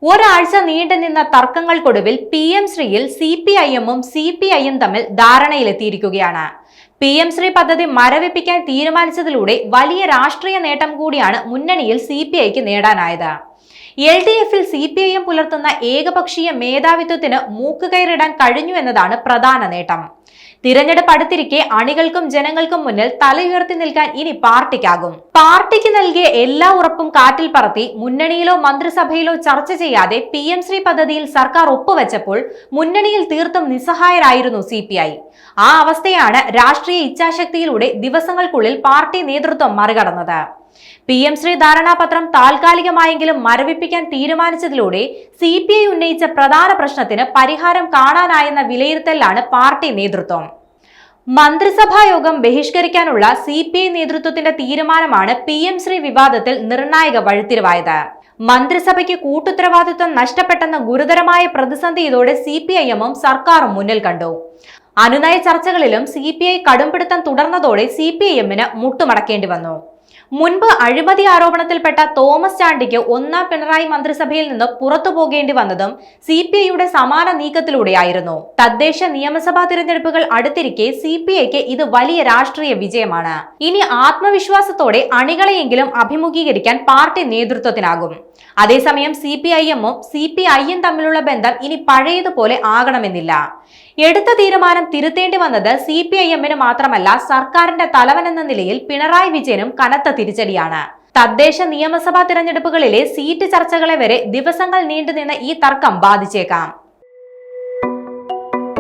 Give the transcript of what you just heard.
ഒരാഴ്ച നീണ്ടുനിന്ന തർക്കങ്ങൾക്കൊടുവിൽ PM ശ്രീയിൽ CPIM-ഉം CPI-യും തമ്മിൽ ധാരണയിലെത്തിയിരിക്കുകയാണ്. PM ശ്രീ പദ്ധതി മരവിപ്പിക്കാൻ തീരുമാനിച്ചതിലൂടെ വലിയ രാഷ്ട്രീയ നേട്ടം കൂടിയാണ് മുന്നണിയിൽ CPIക്ക് നേടാനായത്. LDF-ൽ CPIM പുലർത്തുന്ന ഏകപക്ഷീയ മേധാവിത്വത്തിന് മൂക്കുകയറിടാൻ കഴിഞ്ഞു എന്നതാണ് പ്രധാന നേട്ടം. തിരഞ്ഞെടുപ്പ് അടുത്തിരിക്കെ അണികൾക്കും ജനങ്ങൾക്കും മുന്നിൽ തലയുയർത്തി നിൽക്കാൻ ഇനി പാർട്ടിക്കാകും. പാർട്ടിക്ക് നൽകിയ എല്ലാ ഉറപ്പും കാറ്റിൽ പറത്തി മുന്നണിയിലോ മന്ത്രിസഭയിലോ ചർച്ച ചെയ്യാതെ PM ശ്രീ പദ്ധതിയിൽ സർക്കാർ ഒപ്പുവെച്ചപ്പോൾ മുന്നണിയിൽ തീർത്തും നിസ്സഹായരായിരുന്നു CPI. ആ അവസ്ഥയാണ് രാഷ്ട്രീയ ഇച്ഛാശക്തിയിലൂടെ ദിവസങ്ങൾക്കുള്ളിൽ പാർട്ടി നേതൃത്വം മറികടന്നത്. PM ശ്രീ ധാരണാപത്രം താൽക്കാലികമായെങ്കിലും മരവിപ്പിക്കാൻ തീരുമാനിച്ചതിലൂടെ CPI ഉന്നയിച്ച പ്രധാന പ്രശ്നത്തിന് പരിഹാരം കാണാനായെന്ന വിലയിരുത്തലാണ് പാർട്ടി നേതൃത്വം. മന്ത്രിസഭാ യോഗം ബഹിഷ്കരിക്കാനുള്ള CPI നേതൃത്വത്തിന്റെ തീരുമാനമാണ് PM ശ്രീ വിവാദത്തിൽ നിർണായക വഴിത്തിരിവായത്. മന്ത്രിസഭയ്ക്ക് കൂട്ടുത്തരവാദിത്വം നഷ്ടപ്പെട്ടെന്ന ഗുരുതരമായ പ്രതിസന്ധി ഇതോടെ CPIM-ഉം സർക്കാരും മുന്നിൽ കണ്ടു. അനുനയ ചർച്ചകളിലും CPI കടുംപിടുത്തം തുടർന്നതോടെ CPIM-ന് മുട്ടുമടക്കേണ്ടി വന്നു. മുൻപ് അഴിമതി ആരോപണത്തിൽപ്പെട്ട തോമസ് ചാണ്ടിക്ക് ഒന്നാം പിണറായി മന്ത്രിസഭയിൽ നിന്ന് പുറത്തു പോകേണ്ടി വന്നതും CPIയുടെ സമാന നീക്കത്തിലൂടെയായിരുന്നു. തദ്ദേശ നിയമസഭാ തിരഞ്ഞെടുപ്പുകൾ അടുത്തിരിക്കെ CPIക്ക് ഇത് വലിയ രാഷ്ട്രീയ വിജയമാണ്. ഇനി ആത്മവിശ്വാസത്തോടെ അണികളെയെങ്കിലും അഭിമുഖീകരിക്കാൻ പാർട്ടി നേതൃത്വത്തിനാകും. അതേസമയം CPIM-ഉം CPI-യും തമ്മിലുള്ള ബന്ധം ഇനി പഴയതുപോലെ ആകണമെന്നില്ല. എടുത്ത തീരുമാനം തിരുത്തേണ്ടി വന്നത് CPIM-ന് മാത്രമല്ല, സർക്കാരിന്റെ തലവനെന്ന നിലയിൽ പിണറായി വിജയനും കനത്ത തിരിച്ചടിയാണ്. തദ്ദേശ നിയമസഭാ തിരഞ്ഞെടുപ്പുകളിലെ സീറ്റ് ചർച്ചകളെ വരെ ദിവസങ്ങൾ നീണ്ടുനിന്ന ഈ തർക്കം ബാധിച്ചേക്കാം.